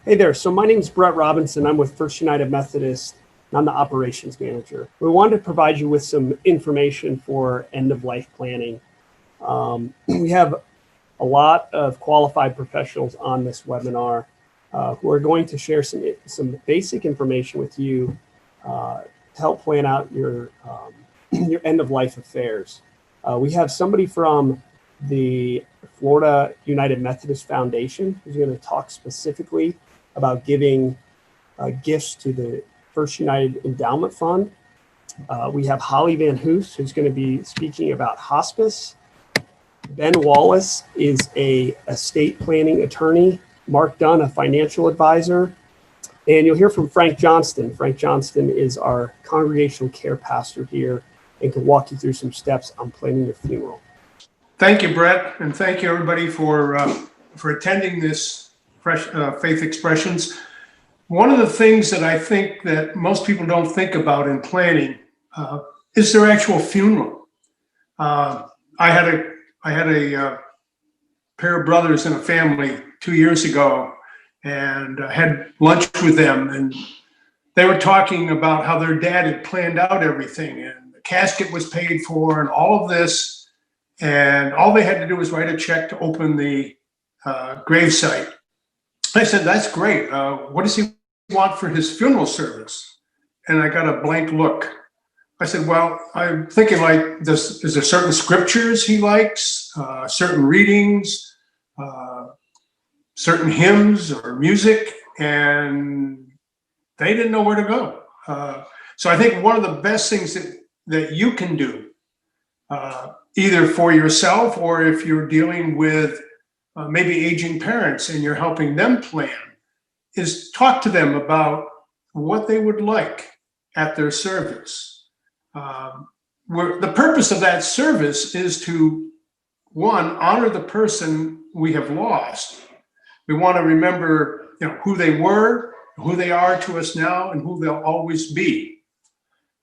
Hey there. So my name is Brett Robinson. I'm with First United Methodist, and I'm the operations manager. We wanted to provide you with some information for end-of-life planning. We have a lot of qualified professionals on this webinar who are going to share some basic information with you to help plan out your your end-of-life affairs. We have somebody from the Florida United Methodist Foundation who's going to talk specifically about giving gifts to the First United Endowment Fund. We have Holly Van Hoos, who's going to be speaking about hospice. Ben Wallace is a estate planning attorney. Mark Dunn, a financial advisor. And you'll hear from Frank Johnston. Frank Johnston is our congregational care pastor here and can walk you through some steps on planning your funeral. Thank you, Brett, and thank you, everybody, for attending this Faith Expressions. One of the things that I think that most people don't think about in planning is their actual funeral. I had a pair of brothers in a family 2 years ago, and had lunch with them, and they were talking about how their dad had planned out everything, and the casket was paid for, and all of this, and all they had to do was write a check to open the gravesite. I said, "That's great. What does he want for his funeral service?" And I got a blank look. I said, "Well, I'm thinking like, is there certain scriptures he likes, certain readings, certain hymns or music?" And they didn't know where to go. So I think one of the best things that you can do, either for yourself or if you're dealing with maybe aging parents and you're helping them plan, is talk to them about what they would like at their service. The purpose of that service is to, one, honor the person we have lost. We want to remember, who they were, who they are to us now, and who they'll always be.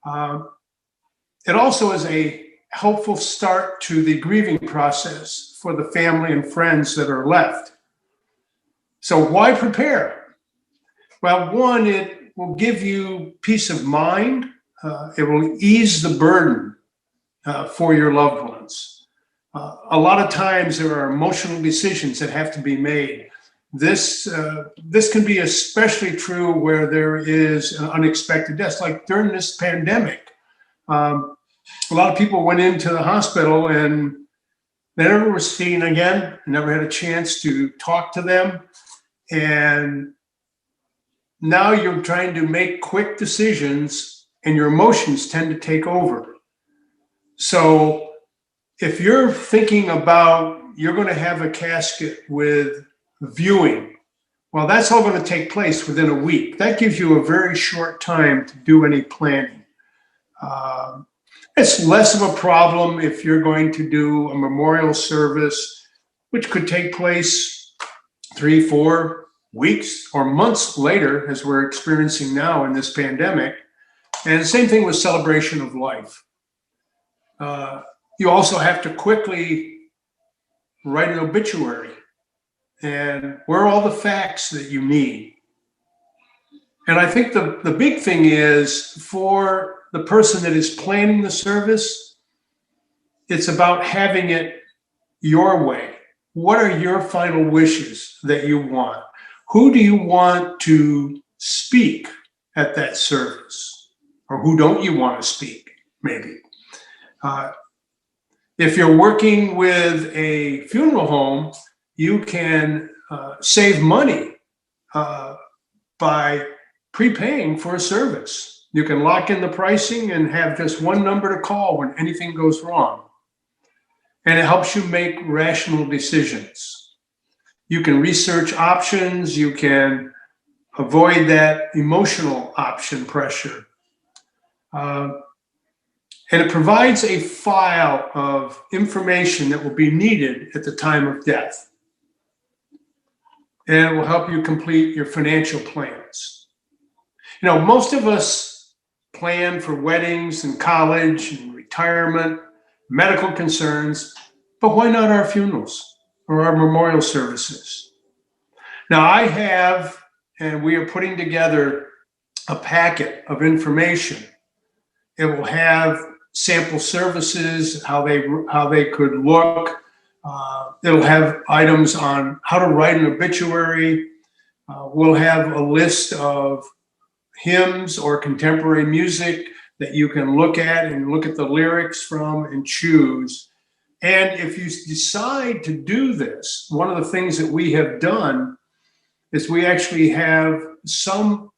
It also is a helpful start to the grieving process for the family and friends that are left. So why prepare? Well, one, it will give you peace of mind. It will ease the burden for your loved ones. A lot of times there are emotional decisions that have to be made. This can be especially true where there is an unexpected death, like during this pandemic. A lot of people went into the hospital and they never were seen again, never had a chance to talk to them. And now you're trying to make quick decisions and your emotions tend to take over. So if you're thinking about you're going to have a casket with viewing, well, that's all going to take place within a week. That gives you a very short time to do any planning. It's less of a problem if you're going to do a memorial service, which could take place 3-4 weeks or months later, as we're experiencing now in this pandemic. And the same thing with celebration of life. You also have to quickly write an obituary. And where are all the facts that you need? And I think the big thing is for the person that is planning the service, it's about having it your way. What are your final wishes that you want? Who do you want to speak at that service? Or who don't you want to speak, maybe? If you're working with a funeral home, you can save money by prepaying for a service. You can lock in the pricing and have just one number to call when anything goes wrong. And it helps you make rational decisions. You can research options. You can avoid that emotional option pressure. And it provides a file of information that will be needed at the time of death. And it will help you complete your financial plans. Most of us plan for weddings and college and retirement, medical concerns, but why not our funerals or our memorial services? Now, I have and we are putting together a packet of information. It will have sample services, how they could look. It'll have items on how to write an obituary. We'll have a list of hymns or contemporary music that you can look at and look at the lyrics from and choose. And if you decide to do this, one of the things that we have done is we actually have some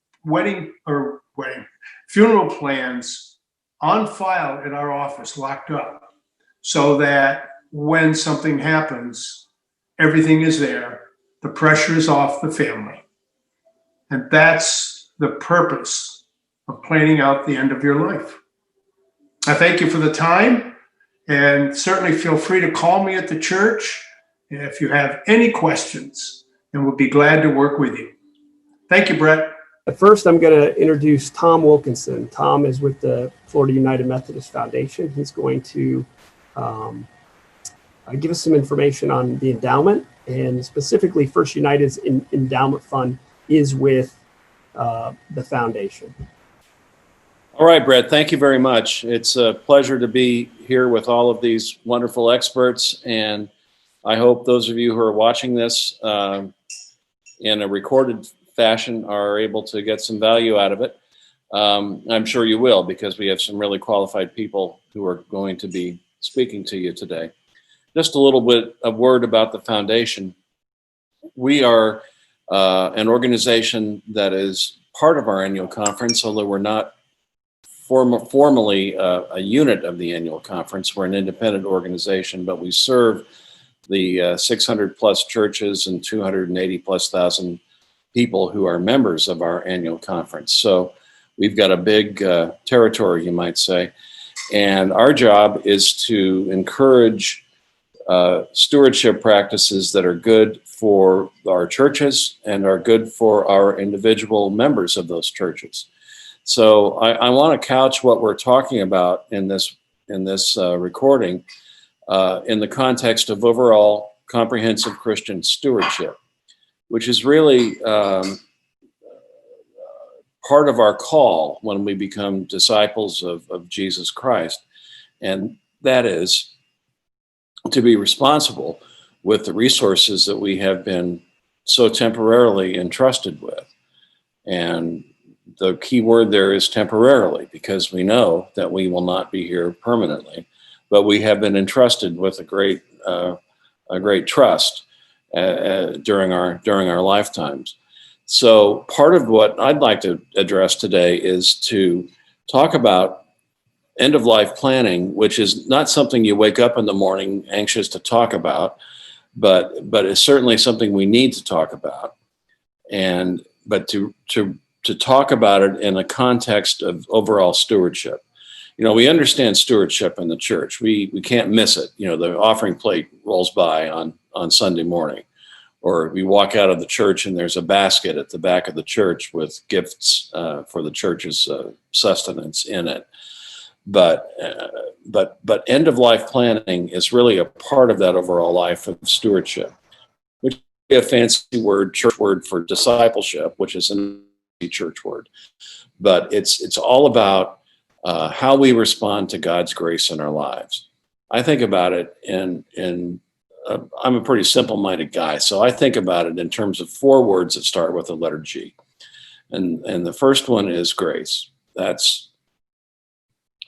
funeral plans on file in our office, locked up, so that when something happens, everything is there. The pressure is off the family. And that's the purpose of planning out the end of your life. I thank you for the time, and certainly feel free to call me at the church if you have any questions, and we'll be glad to work with you. Thank you, Brett. At first, I'm going to introduce Tom Wilkinson. Tom is with the Florida United Methodist Foundation. He's going to give us some information on the endowment, and specifically First United's endowment fund is with the foundation. All right, Brett, thank you very much. It's a pleasure to be here with all of these wonderful experts, and I hope those of you who are watching this in a recorded fashion are able to get some value out of it. I'm sure you will, because we have some really qualified people who are going to be speaking to you today. Just a little bit of word about the foundation. We are an organization that is part of our annual conference, although we're not formally a unit of the annual conference. We're an independent organization, but we serve the 600 plus churches and 280 plus thousand people who are members of our annual conference. So we've got a big territory, you might say. And our job is to encourage stewardship practices that are good for our churches and are good for our individual members of those churches. So I want to couch what we're talking about in this recording in the context of overall comprehensive Christian stewardship, which is really part of our call when we become disciples of Jesus Christ. And that is to be responsible with the resources that we have been so temporarily entrusted with. And the key word there is temporarily, because we know that we will not be here permanently, but we have been entrusted with a great trust during our lifetimes. So part of what I'd like to address today is to talk about end-of-life planning, which is not something you wake up in the morning anxious to talk about, but it's certainly something we need to talk about. But to talk about it in a context of overall stewardship. You know, we understand stewardship in the church. We can't miss it. You know, the offering plate rolls by on Sunday morning, or we walk out of the church and there's a basket at the back of the church with gifts for the church's sustenance in it. But end-of-life planning is really a part of that overall life of stewardship, which is a fancy word, church word for discipleship, which is a church word. But it's all about how we respond to God's grace in our lives. I think about it I'm a pretty simple-minded guy, so I think about it in terms of 4 words that start with the letter G. And the first one is grace. That's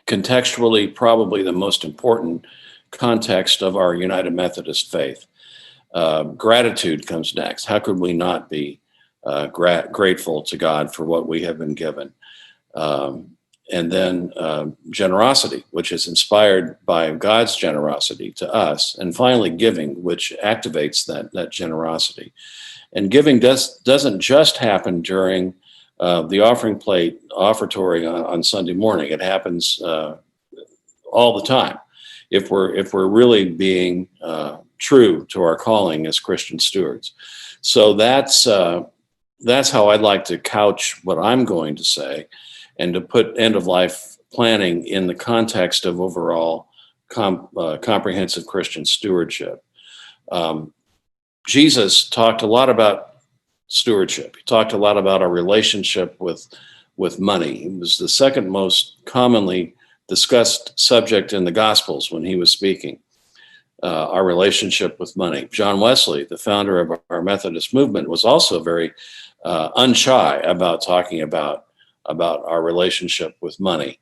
contextually probably the most important context of our United Methodist faith. Gratitude comes next. How could we not be grateful to God for what we have been given? And then generosity, which is inspired by God's generosity to us. And finally, giving, which activates that generosity. And giving doesn't just happen during the offering plate offertory on Sunday morning. It happens all the time if we're really being true to our calling as Christian stewards. So that's how I'd like to couch what I'm going to say, and to put end-of-life planning in the context of overall comprehensive Christian stewardship. Jesus talked a lot about stewardship. He talked a lot about our relationship with money. It was the second most commonly discussed subject in the Gospels when he was speaking. Our relationship with money. John Wesley, the founder of our Methodist movement, was also very unshy about talking about our relationship with money.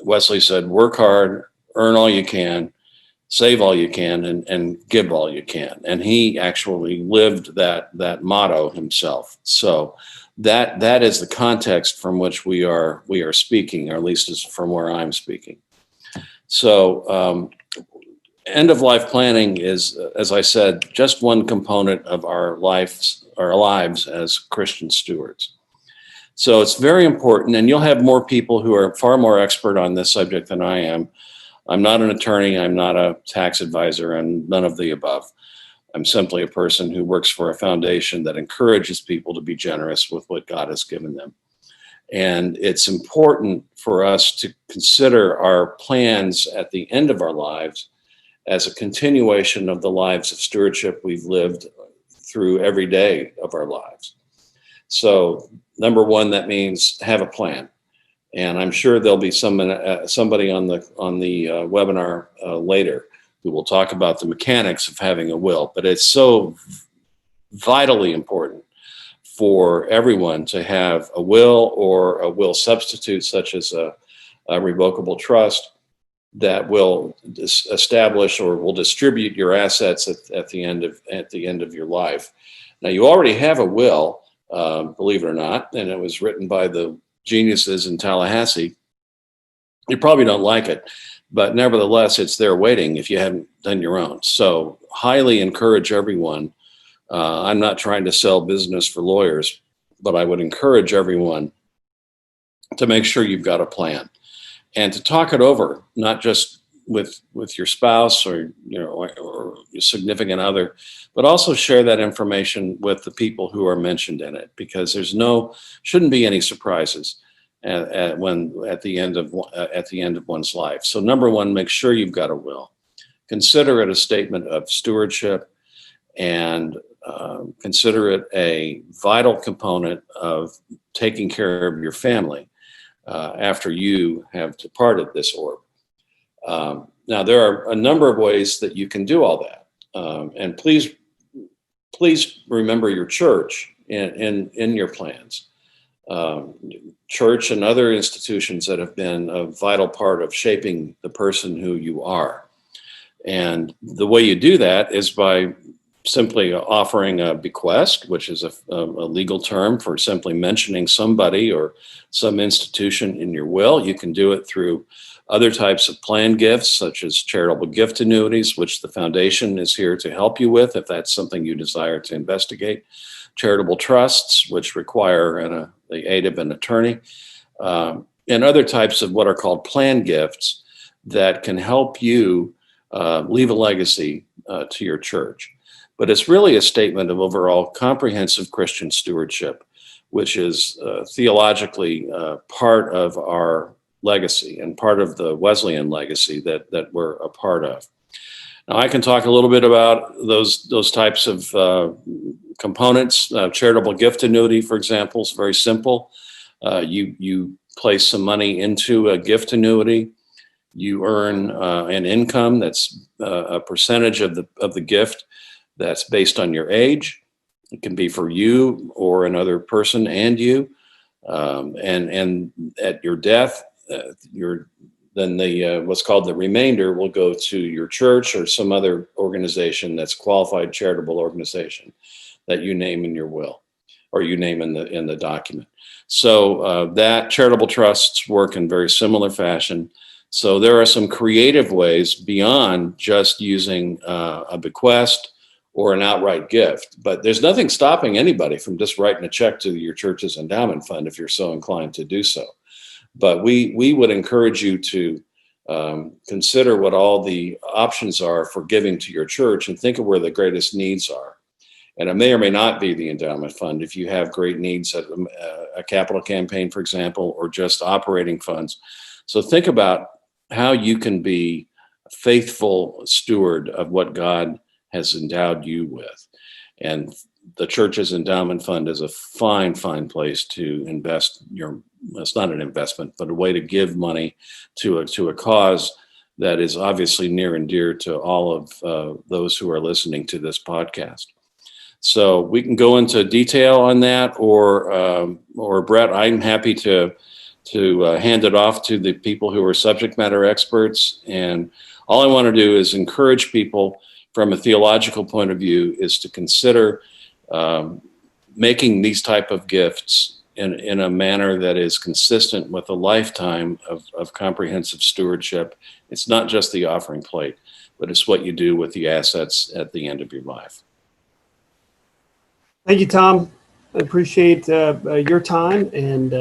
Wesley said, work hard, earn all you can, save all you can, and give all you can. And he actually lived that motto himself. So that is the context from which we are speaking, or at least is from where I'm speaking. So end of life planning is, as I said, just one component of our lives as Christian stewards. So it's very important, and you'll have more people who are far more expert on this subject than I am. I'm not an attorney, I'm not a tax advisor, and none of the above. I'm simply a person who works for a foundation that encourages people to be generous with what God has given them. And it's important for us to consider our plans at the end of our lives as a continuation of the lives of stewardship we've lived through every day of our lives. So, number one, that means have a plan. And I'm sure there'll be somebody on the webinar later who will talk about the mechanics of having a will. But it's so vitally important for everyone to have a will or a will substitute, such as a revocable trust, that will establish or will distribute your assets at the end of your life. Now, you already have a will, believe it or not, and it was written by the geniuses in Tallahassee. You probably don't like it, but nevertheless, it's there waiting if you haven't done your own. So highly encourage everyone. I'm not trying to sell business for lawyers, but I would encourage everyone to make sure you've got a plan and to talk it over, not just with your spouse or or your significant other, but also share that information with the people who are mentioned in it, because shouldn't be any surprises at the end of one's life. So number one, make sure you've got a will. Consider it a statement of stewardship, and consider it a vital component of taking care of your family after you have departed this orb. Now, there are a number of ways that you can do all that. And please remember your church in your plans. Church and other institutions that have been a vital part of shaping the person who you are. And the way you do that is by simply offering a bequest, which is a legal term for simply mentioning somebody or some institution in your will. You can do it through other types of planned gifts, such as charitable gift annuities, which the foundation is here to help you with if that's something you desire to investigate. Charitable trusts, which require the aid of an attorney, and other types of what are called planned gifts that can help you leave a legacy to your church. But it's really a statement of overall comprehensive Christian stewardship, which is theologically part of our legacy and part of the Wesleyan legacy that we're a part of. Now, I can talk a little bit about those types of components. Charitable gift annuity, for example, is very simple. You place some money into a gift annuity. You earn an income that's a percentage of the gift that's based on your age. It can be for you or another person and you. And at your death, what's called the remainder will go to your church or some other organization that's qualified charitable organization that you name in your will or you name in the document. So that charitable trusts work in very similar fashion. So there are some creative ways beyond just using a bequest or an outright gift, but there's nothing stopping anybody from just writing a check to your church's endowment fund if you're so inclined to do so. But we would encourage you to consider what all the options are for giving to your church and think of where the greatest needs are. And it may or may not be the endowment fund if you have great needs at a capital campaign, for example, or just operating funds. So think about how you can be a faithful steward of what God has endowed you with. And the church's endowment fund is a fine place to invest your, it's not an investment, but a way to give money to a cause that is obviously near and dear to all of those who are listening to this podcast. So we can go into detail on that, or Brett, I'm happy to hand it off to the people who are subject matter experts. And all I want to do is encourage people from a theological point of view is to consider making these type of gifts in a manner that is consistent with a lifetime of comprehensive stewardship. It's not just the offering plate, but it's what you do with the assets at the end of your life. Thank you, Tom. I appreciate your time and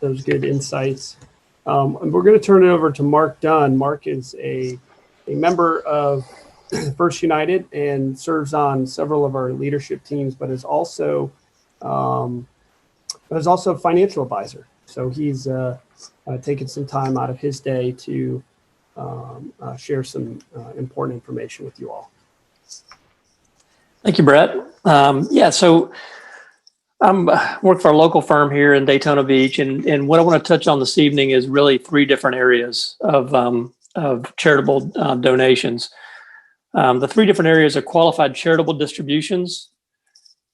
those good insights. And we're going to turn it over to Mark Dunn. Mark is a member of First United and serves on several of our leadership teams, but is also a financial advisor. So he's taken some time out of his day to share some important information with you all. Thank you, Brett. So I'm work for a local firm here in Daytona Beach, and what I want to touch on this evening is really three different areas of charitable donations. The three different areas are qualified charitable distributions,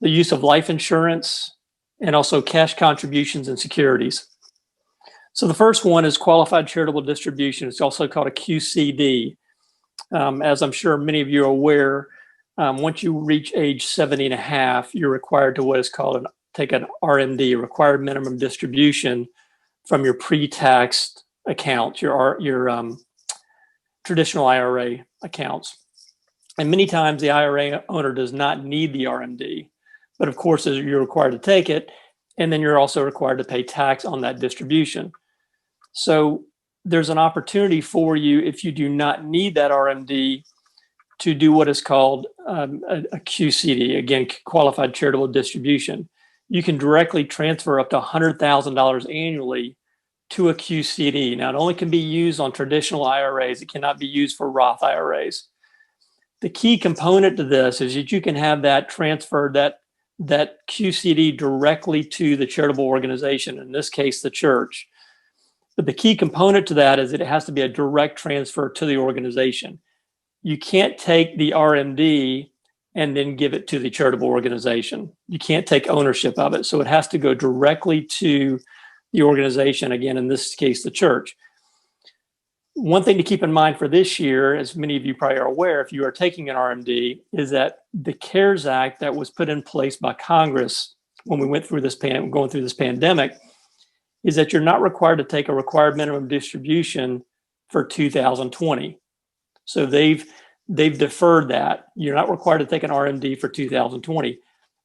the use of life insurance, and also cash contributions and securities. So the first one is qualified charitable distribution. It's also called a QCD. As I'm sure many of you are aware, once you reach age 70 and a half, you're required to what is called take an RMD, required minimum distribution, from your pre-taxed account, your traditional IRA accounts. And many times the IRA owner does not need the RMD, but of course you're required to take it, and then you're also required to pay tax on that distribution. So there's an opportunity for you, if you do not need that RMD, to do what is called a QCD, again, qualified charitable distribution. You can directly transfer up to $100,000 annually to a QCD. Now, it only can be used on traditional IRAs. It cannot be used for Roth IRAs. The key component to this is that you can have that transferred, that QCD, directly to the charitable organization, in this case, the church. But the key component to that is that it has to be a direct transfer to the organization. You can't take the RMD and then give it to the charitable organization. You can't take ownership of it. So it has to go directly to the organization, again, in this case, the church. One thing to keep in mind for this year, as many of you probably are aware, if you are taking an RMD, is that the CARES Act that was put in place by Congress when we went through going through this pandemic, is that you're not required to take a required minimum distribution for 2020. So they've deferred that. You're not required to take an RMD for 2020,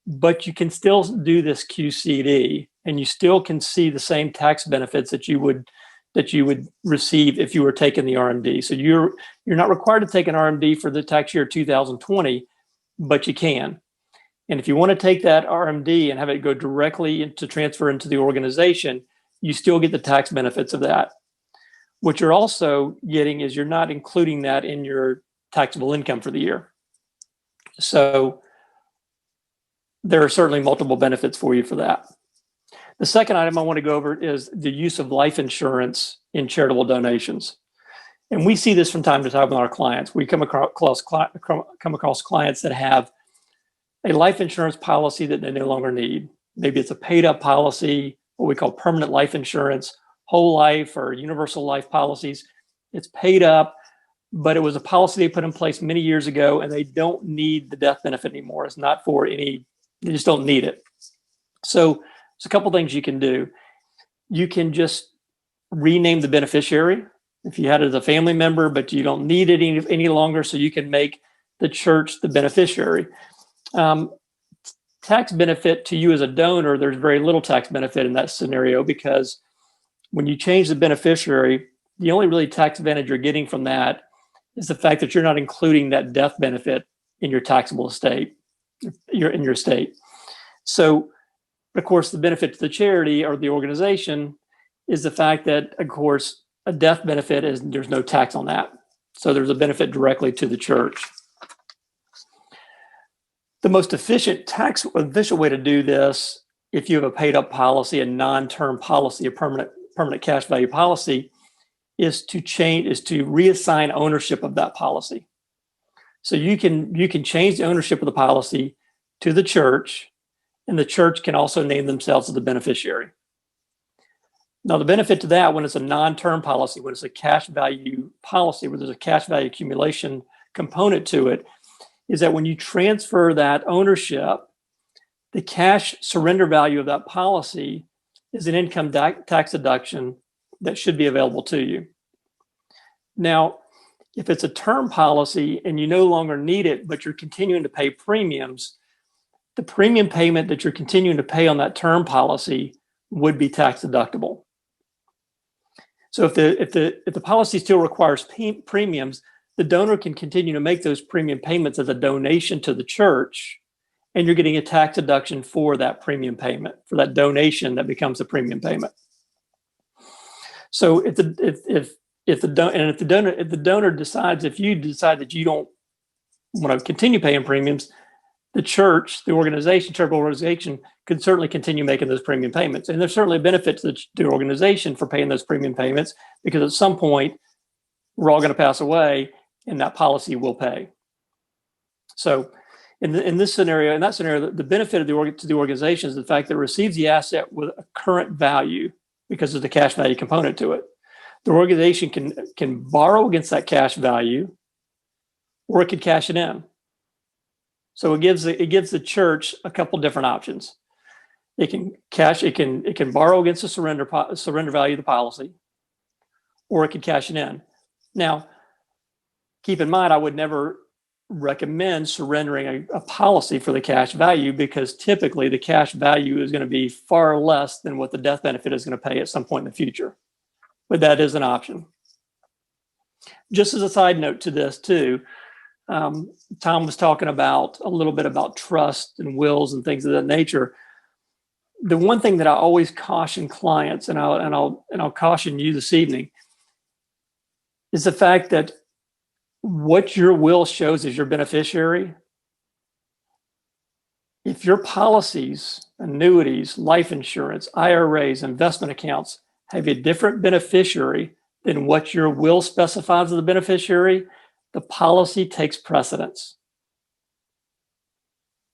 but you can still do this QCD, and you still can see the same tax benefits that you would receive if you were taking the RMD. So you're not required to take an RMD for the tax year 2020, but you can. And if you want to take that RMD and have it go directly to transfer into the organization, you still get the tax benefits of that. What you're also getting is you're not including that in your taxable income for the year. So there are certainly multiple benefits for you for that. The second item I want to go over is the use of life insurance in charitable donations. And we see this from time to time with our clients. We come across clients that have a life insurance policy that they no longer need. Maybe it's a paid up policy, what we call permanent life insurance, whole life or universal life policies. It's paid up, but it was a policy they put in place many years ago, and they don't need the death benefit anymore. It's not for any, they just don't need it. So there's a couple things you can do. You can just rename the beneficiary if you had it as a family member, but you don't need it any longer, so you can make the church the beneficiary. Tax benefit to you as a donor, there's very little tax benefit in that scenario, because when you change the beneficiary, the only really tax advantage you're getting from that is the fact that you're not including that death benefit in your taxable estate, in your estate. So, of course, the benefit to the charity or the organization is the fact that, of course, a death benefit is there's no tax on that. So there's a benefit directly to the church. The most efficient way to do this, if you have a paid up policy, a non-term policy, a permanent cash value policy, is to reassign ownership of that policy. So you can change the ownership of the policy to the church, and the church can also name themselves as the beneficiary. Now, the benefit to that, when it's a non-term policy, when it's a cash value policy, where there's a cash value accumulation component to it, is that when you transfer that ownership, the cash surrender value of that policy is an income tax deduction that should be available to you. Now, if it's a term policy and you no longer need it, but you're continuing to pay premiums, the premium payment that you're continuing to pay on that term policy would be tax deductible. So if the policy still requires premiums, the donor can continue to make those premium payments as a donation to the church, and you're getting a tax deduction for that premium payment, for that donation that becomes a premium payment. So if the donor decides, if you decide that you don't want to continue paying premiums, the church, the charitable organization, could certainly continue making those premium payments. And there's certainly a benefit to the organization for paying those premium payments, because at some point we're all going to pass away and that policy will pay. So in that scenario, the benefit to the organization is the fact that it receives the asset with a current value because of the cash value component to it. The organization can borrow against that cash value, or it could cash it in. So it gives the church a couple different options. It can borrow against the surrender value of the policy, or it could cash it in. Now, keep in mind, I would never recommend surrendering a policy for the cash value, because typically the cash value is going to be far less than what the death benefit is going to pay at some point in the future. But that is an option. Just as a side note to this too, Tom was talking a little bit about trust and wills and things of that nature. The one thing that I always caution clients, and I'll caution you this evening, is the fact that what your will shows as your beneficiary. If your policies, annuities, life insurance, IRAs, investment accounts have a different beneficiary than what your will specifies as the beneficiary, the policy takes precedence.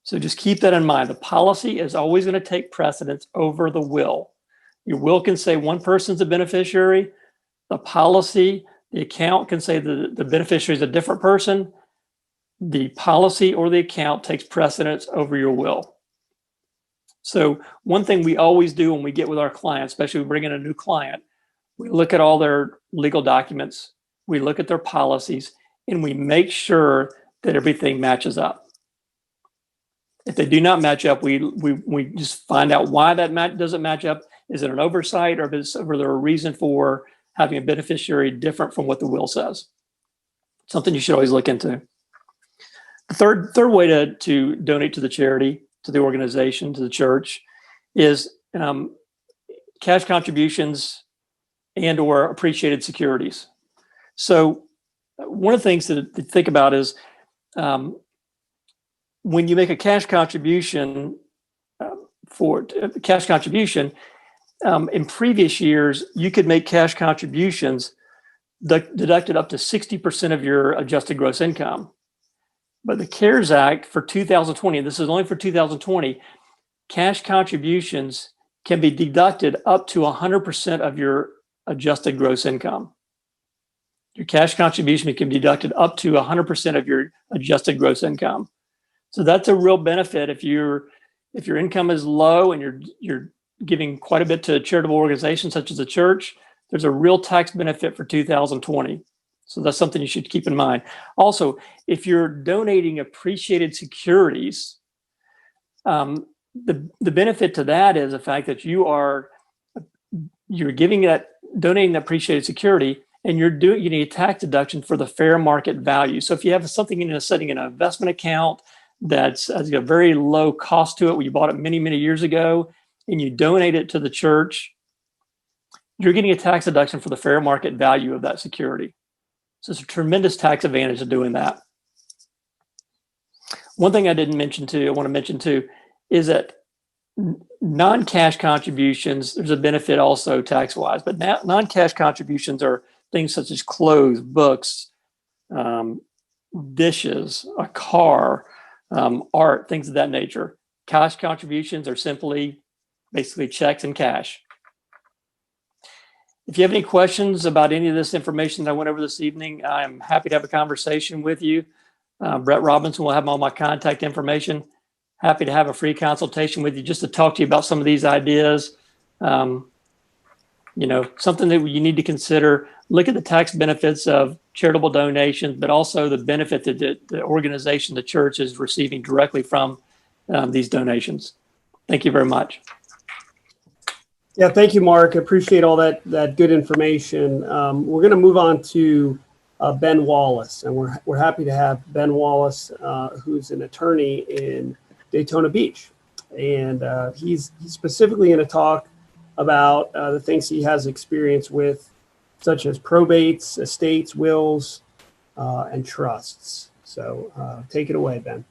So just keep that in mind. The policy is always going to take precedence over the will. Your will can say one person's a beneficiary. The policy, the account can say the beneficiary is a different person. The policy or the account takes precedence over your will. So one thing we always do when we get with our clients, especially when we bring in a new client, we look at all their legal documents, we look at their policies, and we make sure that everything matches up. If they do not match up, we just find out why that doesn't match up. Is it an oversight, or is there a reason for having a beneficiary different from what the will says? Something you should always look into. The third way to donate to the charity, to the organization, to the church, is cash contributions and or appreciated securities. So one of the things to think about is when you make a cash contribution in previous years, you could make cash contributions deducted up to 60% of your adjusted gross income. But the CARES Act for 2020, and this is only for 2020, cash contributions can be deducted up to 100% of your adjusted gross income. Your cash contribution can be deducted up to 100% of your adjusted gross income. So that's a real benefit if your income is low and you're giving quite a bit to a charitable organization such as a church. There's a real tax benefit for 2020. So that's something you should keep in mind. Also, if you're donating appreciated securities, the benefit to that is the fact that you're donating that appreciated security, and you're getting a tax deduction for the fair market value. So if you have something sitting in an investment account that's has a very low cost to it, where you bought it many, many years ago, and you donate it to the church, you're getting a tax deduction for the fair market value of that security. So it's a tremendous tax advantage of doing that. One thing I didn't mention too, I want to mention too, is that non-cash contributions, there's a benefit also tax-wise, but now non-cash contributions are things such as clothes, books, dishes, a car, art, things of that nature. Cash contributions are simply basically checks and cash. If you have any questions about any of this information that I went over this evening, I'm happy to have a conversation with you. Brett Robinson will have all my contact information. Happy to have a free consultation with you just to talk to you about some of these ideas. Something that you need to consider. Look at the tax benefits of charitable donations, but also the benefit that the organization, the church, is receiving directly from these donations. Thank you very much. Yeah, thank you, Mark. I appreciate all that good information. We're going to move on to Ben Wallace, and we're happy to have Ben Wallace, who's an attorney in Daytona Beach, and he's specifically going to talk about the things he has experience with, such as probates, estates, wills, and trusts. So take it away, Ben.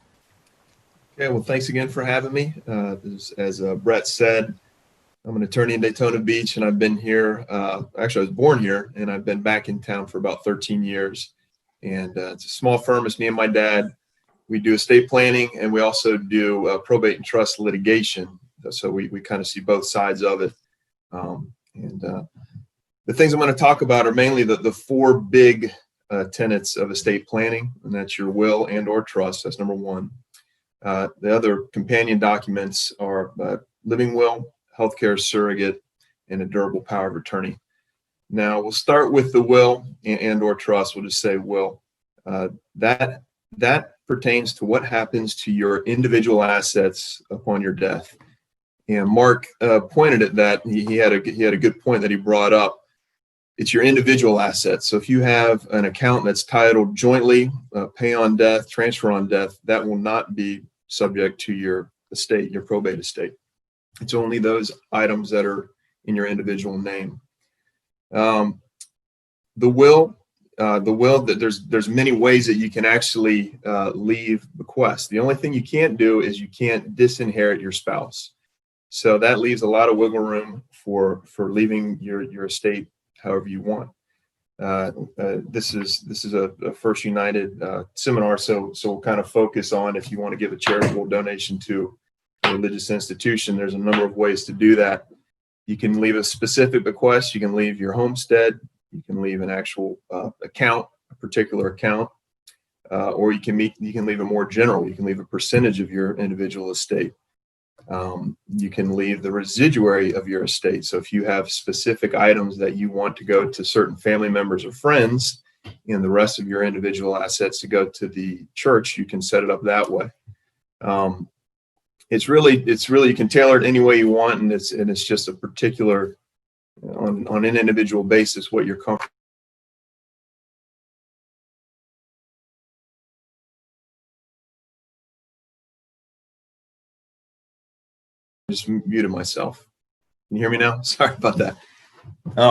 Okay, well, thanks again for having me. As Brett said, I'm an attorney in Daytona Beach, and I've been here. Actually, I was born here, and I've been back in town for about 13 years. And it's a small firm. It's me and my dad. We do estate planning, and we also do probate and trust litigation. So we kind of see both sides of it. The things I'm going to talk about are mainly the four big tenets of estate planning, and that's your will and or trust. That's number one. The other companion documents are living will, healthcare surrogate, and a durable power of attorney. Now we'll start with the will and or trust. We'll just say will. That pertains to what happens to your individual assets upon your death. And Mark pointed at that. He had a good point that he brought up. It's your individual assets. So if you have an account that's titled jointly, pay on death, transfer on death, that will not be subject to your estate, your probate estate. It's only those items that are in your individual name. The will, there's many ways that you can actually leave bequests. The only thing you can't do is you can't disinherit your spouse. So that leaves a lot of wiggle room for leaving your estate however you want. This is a First United seminar, so we'll kind of focus on if you want to give a charitable donation to a religious institution. There's a number of ways to do that. You can leave a specific bequest. You can leave your homestead. You can leave an actual account, a particular account, or you can leave it more general. You can leave a percentage of your individual estate. You can leave the residuary of your estate. So if you have specific items that you want to go to certain family members or friends, and the rest of your individual assets to go to the church, you can set it up that way. It's really you can tailor it any way you want, and it's just a particular on an individual basis what you're comfortable. Just muted myself. Can you hear me now? Sorry about that.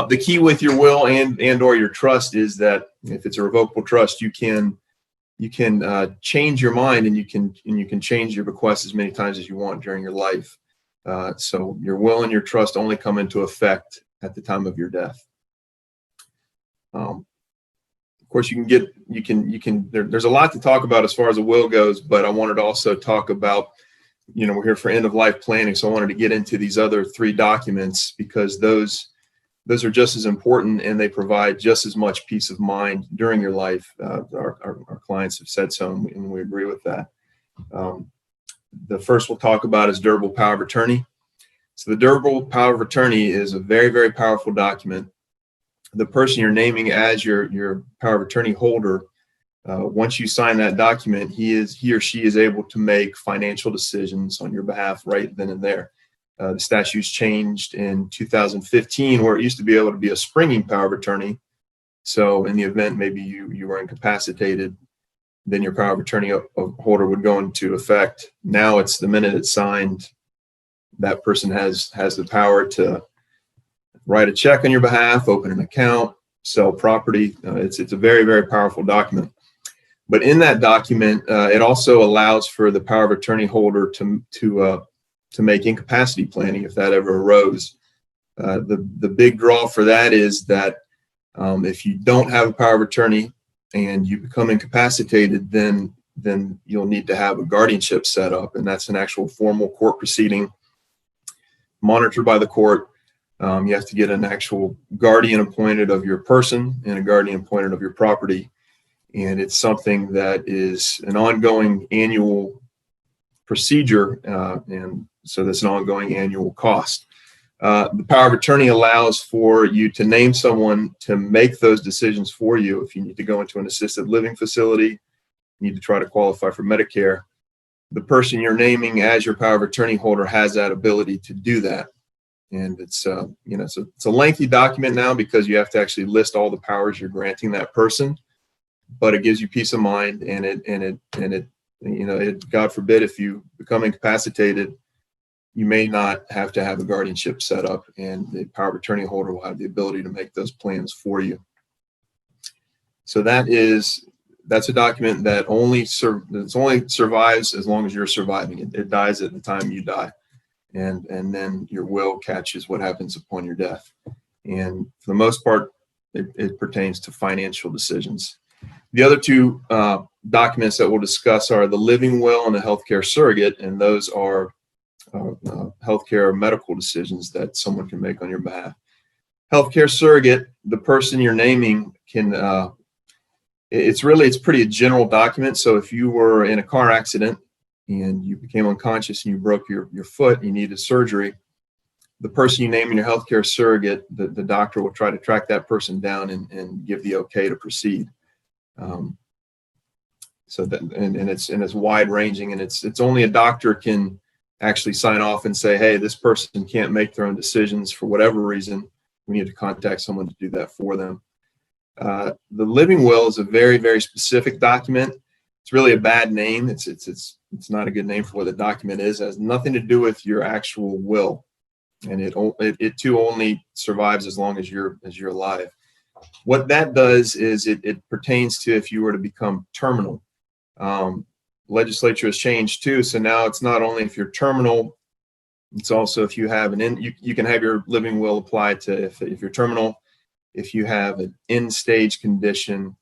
The key with your will and or your trust is that if it's a revocable trust, you can change your mind, and you can change your bequest as many times as you want during your life. So your will and your trust only come into effect at the time of your death. Of course, there's a lot to talk about as far as a will goes, but I wanted to also talk about, we're here for end of life planning. So I wanted to get into these other three documents because those are just as important, and they provide just as much peace of mind during your life. Our clients have said so, and we agree with that. The first we'll talk about is durable power of attorney. So the durable power of attorney is a very, very powerful document. The person you're naming as your power of attorney holder, once you sign that document, he or she is able to make financial decisions on your behalf right then and there. The statutes changed in 2015, where it used to be able to be a springing power of attorney. So in the event maybe you were incapacitated, then your power of attorney holder would go into effect. Now it's the minute it's signed, that person has the power to write a check on your behalf, open an account, sell property. It's a very, very powerful document. But in that document, it also allows for the power of attorney holder to make incapacity planning if that ever arose. The big draw for that is that if you don't have a power of attorney and you become incapacitated, then you'll need to have a guardianship set up, and that's an actual formal court proceeding monitored by the court. You have to get an actual guardian appointed of your person and a guardian appointed of your property. And it's something that is an ongoing annual procedure. And so that's an ongoing annual cost. The power of attorney allows for you to name someone to make those decisions for you. If you need to go into an assisted living facility, you need to try to qualify for Medicare, the person you're naming as your power of attorney holder has that ability to do that. And it's it's a lengthy document now because you have to actually list all the powers you're granting that person, but it gives you peace of mind. And it God forbid, if you become incapacitated, you may not have to have a guardianship set up, and the power of attorney holder will have the ability to make those plans for you. So that's a document that only survives as long as you're surviving. It dies at the time you die. And then your will catches what happens upon your death. And for the most part, it pertains to financial decisions. The other two documents that we'll discuss are the living will and the healthcare surrogate, and those are healthcare medical decisions that someone can make on your behalf. Healthcare surrogate, the person you're naming can, it's pretty a general document. So if you were in a car accident and you became unconscious and you broke your foot and you needed surgery, the person you name in your healthcare surrogate, the doctor will try to track that person down and give the okay to proceed. So that it's wide ranging, and it's only a doctor can actually sign off and say, hey, this person can't make their own decisions for whatever reason. We need to contact someone to do that for them. The living will is a very, very specific document. It's really a bad name. It's not a good name for what the document is. It has nothing to do with your actual will, and it too only survives as long as you're alive. What that does is it pertains to if you were to become terminal. Legislature has changed too, so now it's not only if you're terminal, it's also if you have you can have your living will apply to if you're terminal, if you have an end stage condition,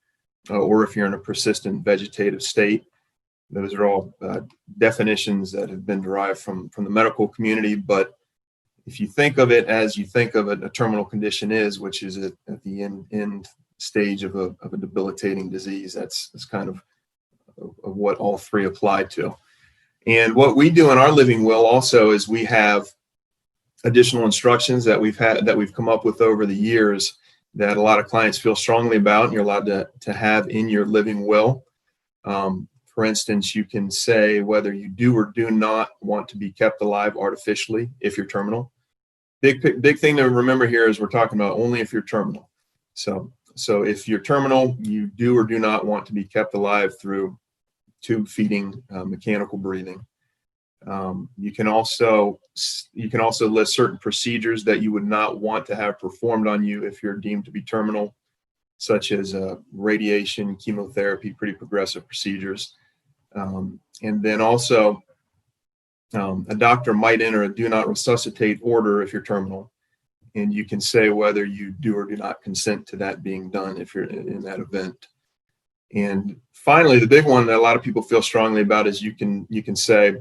or if you're in a persistent vegetative state. Those are all definitions that have been derived from the medical community. But if you think of it as you think of a terminal condition is, which is at the end stage of a debilitating disease, that's kind of what all three apply to. And what we do in our living will also is we have additional instructions that we've come up with over the years that a lot of clients feel strongly about, and you're allowed to have in your living will. For instance, you can say whether you do or do not want to be kept alive artificially if you're terminal. Big thing to remember here is we're talking about only if you're terminal. So if you're terminal, you do or do not want to be kept alive through tube feeding, mechanical breathing. You can also list certain procedures that you would not want to have performed on you if you're deemed to be terminal, such as radiation, chemotherapy, pretty progressive procedures. And then also, a doctor might enter a do not resuscitate order if you're terminal, and you can say whether you do or do not consent to that being done if you're in that event. And finally, the big one that a lot of people feel strongly about is you can say,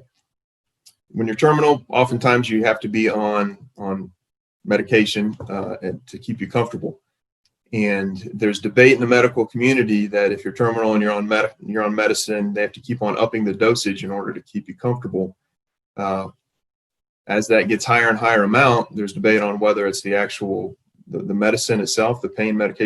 when you're terminal, oftentimes you have to be on medication to keep you comfortable. And there's debate in the medical community that if you're terminal and you're on medicine, they have to keep on upping the dosage in order to keep you comfortable. As that gets higher and higher amount, there's debate on whether it's the medicine itself, the pain medication